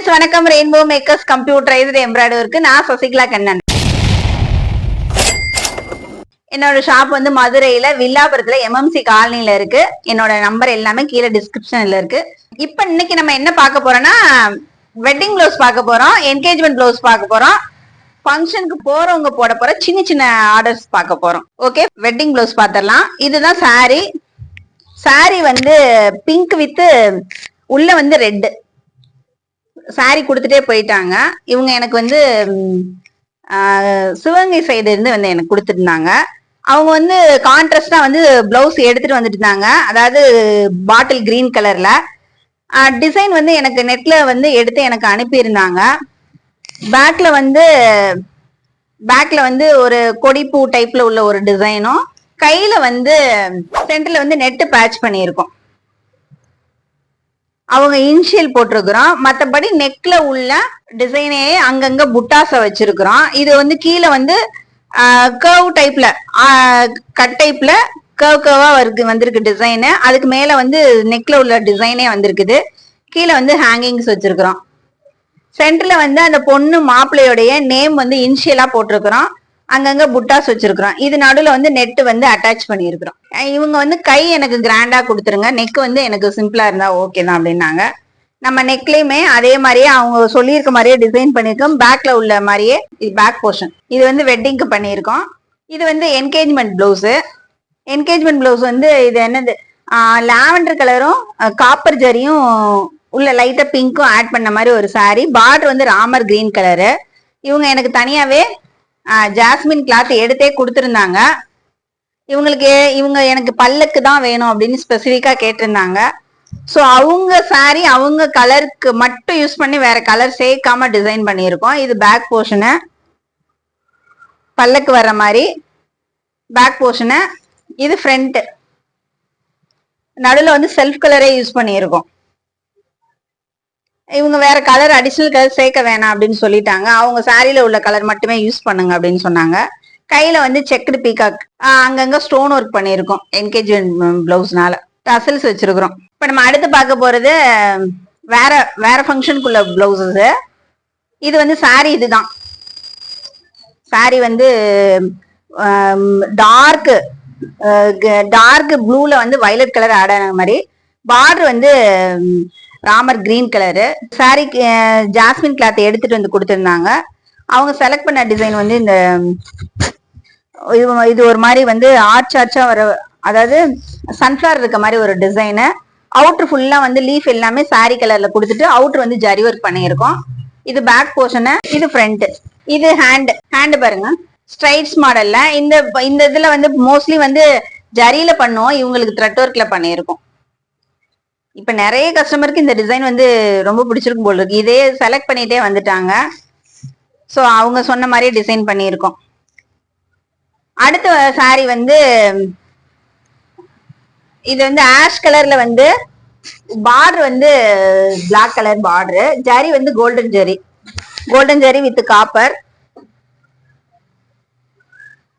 Friends வணக்கம். Rainbow makers computerised எம்ப்ராய்டரிக்கு நான் சசிகலா கண்ணன். என்னோட ஷாப் வந்து மதுரையில வில்லாபுரத்துல எம்எம்சி காலனில இருக்கு. என்னோட நம்பர் எல்லாமே கீழே டிஸ்கிரிப்ஷன்ல இருக்கு. இப்ப இன்னைக்கு நம்ம என்ன பார்க்க போறோம்னா வெட்டிங் பிளவுஸ் பார்க்க போறோம், என்கேஜ்மெண்ட் பிளவுஸ் பார்க்க போறோம், ஃபங்க்ஷனுக்கு போறவங்க போட போற சின்ன சின்ன ஆர்டர்ஸ் பார்க்க போறோம். ஓகே, வெட்டிங் பிளவுஸ் பாத்திரலாம். இதுதான் சாரி. சாரி வந்து பிங்க் வித் உள்ள வந்து ரெட் சாரி கொடுத்துட்டே போயிட்டாங்க. இவங்க எனக்கு வந்து சிவகங்கை சைடு இருந்து வந்து எனக்கு கொடுத்துருந்தாங்க. அவங்க வந்து கான்ட்ராஸ்டா வந்து பிளவுஸ் எடுத்துட்டு வந்துட்டு இருந்தாங்க. அதாவது பாட்டில் கிரீன் கலர்ல டிசைன் வந்து எனக்கு நெட்ல வந்து எடுத்து எனக்கு அனுப்பியிருந்தாங்க. பேக்ல வந்து ஒரு கொடிப்பூ டைப்ல உள்ள ஒரு டிசைனும், கையில வந்து சென்டர்ல வந்து நெட் பேட்ச் பண்ணியிருக்கோம். அவங்க இனிஷியல் போட்டிருக்கிறோம். மற்றபடி நெக்ல உள்ள டிசைனே அங்கங்க புட்டாச வச்சிருக்கிறோம். இது வந்து கீழே வந்து கர்வ் டைப்ல கட் டைப்ல கர்வா வந்திருக்கு டிசைனு. அதுக்கு மேல வந்து நெக்ல உள்ள டிசைனே வந்திருக்குது. கீழே வந்து ஹேங்கிங்ஸ் வச்சிருக்கிறோம். சென்டர்ல வந்து அந்த பொண்ணு மாப்பிள்ளையோடைய நேம் வந்து இனிஷியலா போட்டிருக்கிறோம். அங்கங்க புட்டாஸ் வச்சிருக்கிறோம். இது நடுவில் வந்து நெட் வந்து அட்டாச் பண்ணியிருக்கிறோம். இவங்க வந்து கை எனக்கு கிராண்டா கொடுத்துருங்க, நெக் வந்து எனக்கு சிம்பிளா இருந்தா ஓகே தான் அப்படின்னாங்க. நம்ம நெக்லயுமே அதே மாதிரியே அவங்க சொல்லியிருக்க மாதிரியே டிசைன் பண்ணியிருக்கோம். பேக்ல உள்ள மாதிரியே இது பேக் போர்ஷன். இது வந்து வெட்டிங்க்கு பண்ணியிருக்கோம். இது வந்து என்கேஜ்மெண்ட் பிளவுஸ். என்கேஜ்மெண்ட் பிளவுஸ் வந்து இது என்னது லாவெண்டர் கலரும் காப்பர் ஜரியும் உள்ள லைட்டா பிங்க்கும் ஆட் பண்ண மாதிரி ஒரு சாரி. பார்டர் வந்து ராமர் கிரீன் கலரு. இவங்க எனக்கு தனியாவே ஜாஸ்மின் கிளாத் எடுத்தே கொடுத்துருந்தாங்க. இவங்க எனக்கு பல்லுக்கு தான் வேணும் அப்படின்னு ஸ்பெசிஃபிக்கா கேட்டிருந்தாங்க. ஸோ அவங்க சாரி அவங்க கலருக்கு மட்டும் யூஸ் பண்ணி வேற கலர் சேர்க்காம டிசைன் பண்ணியிருக்கோம். இது பேக் போர்ஷனு, பல்லுக்கு வர்ற மாதிரி பேக் போர்ஷனு. இது ஃப்ரண்ட், நடுவில் வந்து செல்ஃப் கலரே யூஸ் பண்ணியிருக்கோம். இவங்க வேற கலர் அடிஷனல் கலர் சேர்க்க வேணாம் அப்படின்னு சொல்லிட்டாங்க. அவங்க சாரியில உள்ள கலர் மட்டுமே யூஸ் பண்ணுங்க அப்படின்னு சொன்னாங்க. கையில வந்து செக்குடு பீகாக் அங்கங்க ஸ்டோன் ஒர்க் பண்ணியிருக்கோம். என்கேஜ்மெண்ட் பிளவுஸ்னால டசல்ஸ் வச்சிருக்கிறோம். இப்ப நம்ம அடுத்து பார்க்க போறது வேற வேற ஃபங்க்ஷனுக்குள்ள பிளவுசஸ். இது வந்து சாரி. இதுதான் சாரி வந்து டார்க் ப்ளூல வந்து வயலட் கலர் ஆட் ஆன மாதிரி. பார்டர் வந்து Ramar green colour. Sorry jasmine cloth எடுத்துட்டு வந்து கொடுத்துருந்தாங்க. அவங்க செலக்ட் பண்ண டிசைன் வந்து இந்த இது ஒரு மாதிரி வந்து ஆர்ச்சா வர, அதாவது சன்ஃபிளவர் இருக்க மாதிரி ஒரு டிசைனு. அவுட்ரு ஃபுல்லா வந்து லீஃப் எல்லாமே சாரி கலர்ல கொடுத்துட்டு அவுட்ரு வந்து ஜரி ஒர்க் பண்ணியிருக்கோம். இது பேக் போர்ஷனு, இது ஃப்ரண்ட். இது ஹேண்ட் பாருங்க, ஸ்ட்ரைட்ஸ் மாடல்ல. இந்த இதுல வந்து மோஸ்ட்லி வந்து ஜரியில பண்ணுவோம், இவங்களுக்கு த்ரெட் ஒர்க்ல பண்ணியிருக்கோம். இப்ப நிறைய கஸ்டமருக்கு இந்த டிசைன் வந்து ரொம்ப பிடிச்சிருக்கும் போல இருக்கு. இதே செலக்ட் பண்ணிட்டே வந்துட்டாங்க. ஸோ அவங்க சொன்ன மாதிரியே டிசைன் பண்ணியிருக்கோம். அடுத்த சாரி வந்து இது வந்து ஆஷ் கலர்ல வந்து பார்டர் வந்து பிளாக் கலர் பார்டர், ஜரி வந்து கோல்டன் ஜரி வித் காப்பர்.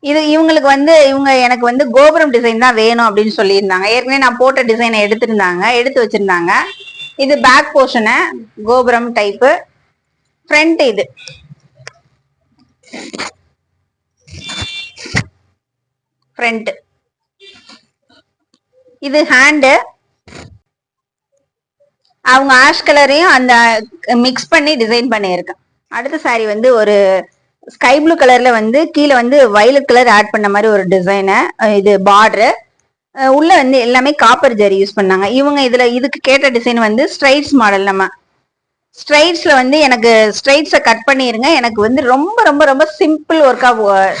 இது இவங்களுக்கு வந்து இவங்க எனக்கு வந்து கோபுரம் டிசைன் தான் வேணும் அப்படின்னு சொல்லியிருந்தாங்க. ஏற்கனவே நான் போட்ட டிசைனை எடுத்து வச்சிருந்தாங்க. இது பேக் போர்ஷனு கோபுரம் டைப்பு. ஃப்ரண்ட் இது ஃப்ரண்ட். இது ஹேண்டு. அவங்க ஆஷ் கலரையும் அந்த மிக்ஸ் பண்ணி டிசைன் பண்ணியிருக்கேன். அடுத்த சாரி வந்து ஒரு ஸ்கை ப்ளூ கலர்ல வந்து கீழே வந்து வயலட் கலர் ஆட் பண்ண மாதிரி ஒரு டிசைனு. இது பார்டரு உள்ள வந்து எல்லாமே காப்பர் ஜரி யூஸ் பண்ணாங்க. இவங்க இதுக்கு கேட்ட டிசைன் வந்து ஸ்ட்ரைட்ஸ் மாடல். நம்ம ஸ்ட்ரைட்ஸ்ல வந்து எனக்கு ஸ்ட்ரைட்ஸை கட் பண்ணிருங்க, எனக்கு வந்து ரொம்ப ரொம்ப ரொம்ப சிம்பிள் ஒர்க்கா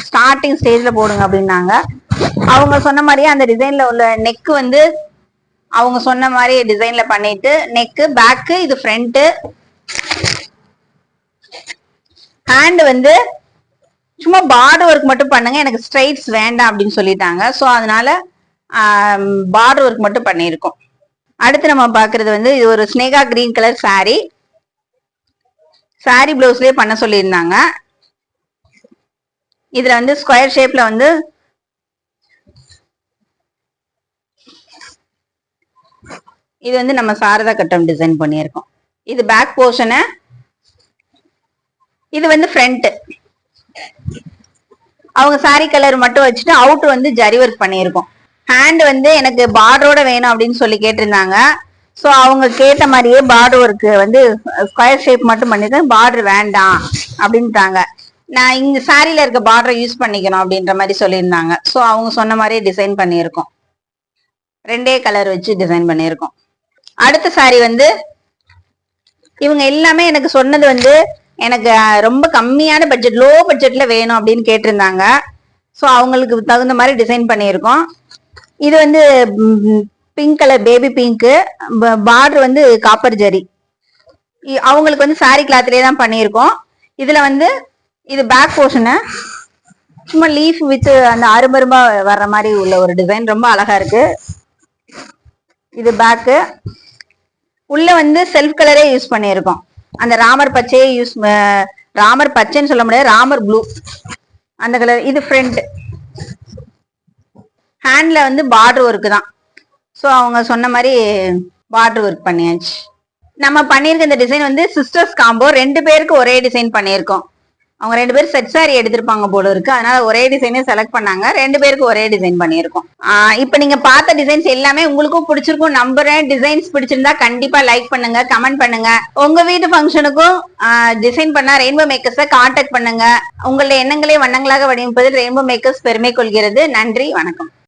ஸ்டார்டிங் ஸ்டேஜ்ல போடுங்க அப்படின்னாங்க. அவங்க சொன்ன மாதிரியே அந்த டிசைன்ல உள்ள நெக் வந்து அவங்க சொன்ன மாதிரி டிசைன்ல பண்ணிட்டு நெக்கு பேக்கு, இது ஃப்ரண்ட். ஹேண்ட் வந்து சும்மா பார்டர் ஒர்க் மட்டும் பண்ணுங்க, எனக்கு ஸ்ட்ரைட்ஸ் வேண்டாம் அப்படின்னு சொல்லிட்டாங்க. ஸோ அதனால பார்டர் ஒர்க் மட்டும் பண்ணியிருக்கோம். அடுத்து நம்ம பாக்குறது வந்து இது ஒரு ஸ்னேகா கிரீன் கலர் சாரி. சாரி பிளவுஸ்லயே பண்ண சொல்லியிருந்தாங்க. இதுல வந்து ஸ்கொயர் ஷேப்ல வந்து இது வந்து நம்ம சாரதா கட்டம் டிசைன் பண்ணியிருக்கோம். இது பேக் போர்ஷனு, இது வந்து ஃப்ரண்ட். அவங்க சாரி கலர் மட்டும் வச்சுட்டு அவுட் வந்து ஜரி ஒர்க் பண்ணியிருக்கோம். ஹேண்ட் வந்து எனக்கு பார்டரோட வேணும் அப்படின்னு சொல்லி கேட்டிருந்தாங்க. ஸோ அவங்க கேட்ட மாதிரியே பார்டர் ஒர்க்கு வந்து ஸ்கொயர் ஷேப் மட்டும் பண்ணிருக்கேன், பார்டர் வேண்டாம் அப்படின்ட்டாங்க. நான் இங்க சாரியில இருக்க பார்டரை யூஸ் பண்ணிக்கணும் அப்படின்ற மாதிரி சொல்லியிருந்தாங்க. ஸோ அவங்க சொன்ன மாதிரியே டிசைன் பண்ணியிருக்கோம். 2 கலர் வச்சு டிசைன் பண்ணியிருக்கோம். அடுத்த சாரி வந்து இவங்க எல்லாமே எனக்கு சொன்னது வந்து எனக்கு ரொம்ப கம்மியான பட்ஜெட், லோ பட்ஜெட்ல வேணும் அப்படின்னு கேட்டிருந்தாங்க. ஸோ அவங்களுக்கு தகுந்த மாதிரி டிசைன் பண்ணியிருக்கோம். இது வந்து pink colour, baby pink, border வந்து காப்பர் ஜரி. அவங்களுக்கு வந்து சாரி கிளாத்லேயே தான் பண்ணியிருக்கோம். இதுல வந்து இது பேக் போர்ஷனு சும்மா லீஃப் வித் அந்த அரும்பரும்பா வர்ற மாதிரி உள்ள ஒரு டிசைன், ரொம்ப அழகா இருக்கு. இது பேக்கு. உள்ள வந்து செல்ஃப் கலரே யூஸ் பண்ணியிருக்கோம். அந்த ராமர் பச்சையே ராமர் பச்சைன்னு சொல்ல முடியாது, ராமர் ப்ளூ அந்த கலர். இது ஃப்ரண்ட். ஹேண்ட்ல வந்து பார்டர் ஒர்க்கு தான். ஸோ அவங்க சொன்ன மாதிரி பார்டர் ஒர்க் பண்ணியாச்சு. நம்ம பண்ணியிருக்க இந்த டிசைன் வந்து சிஸ்டர்ஸ் காம்போ, 2 பேருக்கு ஒரே டிசைன் பண்ணியிருக்கோம். அவங்க 2 பேரும் செட் சாரி எடுத்திருப்பாங்க போல இருக்கு, அதனால ஒரே டிசைனே செலக்ட் பண்ணாங்க. 2 பேருக்கு ஒரே டிசைன் பண்ணியிருக்கோம். இப்ப நீங்க பார்த்த டிசைன்ஸ் எல்லாமே உங்களுக்கும் பிடிச்சிருக்கும் நம்புறேன். டிசைன்ஸ் பிடிச்சிருந்தா கண்டிப்பா லைக் பண்ணுங்க, கமெண்ட் பண்ணுங்க. உங்க வீட்டு ஃபங்க்ஷனுக்கும் டிசைன் பண்ணா ரெயின்போ மேக்கர்ஸை கான்டாக்ட் பண்ணுங்க. உங்களுடைய எண்ணங்களே வண்ணங்களாக வடிவமைப்பதில் ரெயின்போ மேக்கர்ஸ் பெருமை கொள்கிறது. நன்றி, வணக்கம்.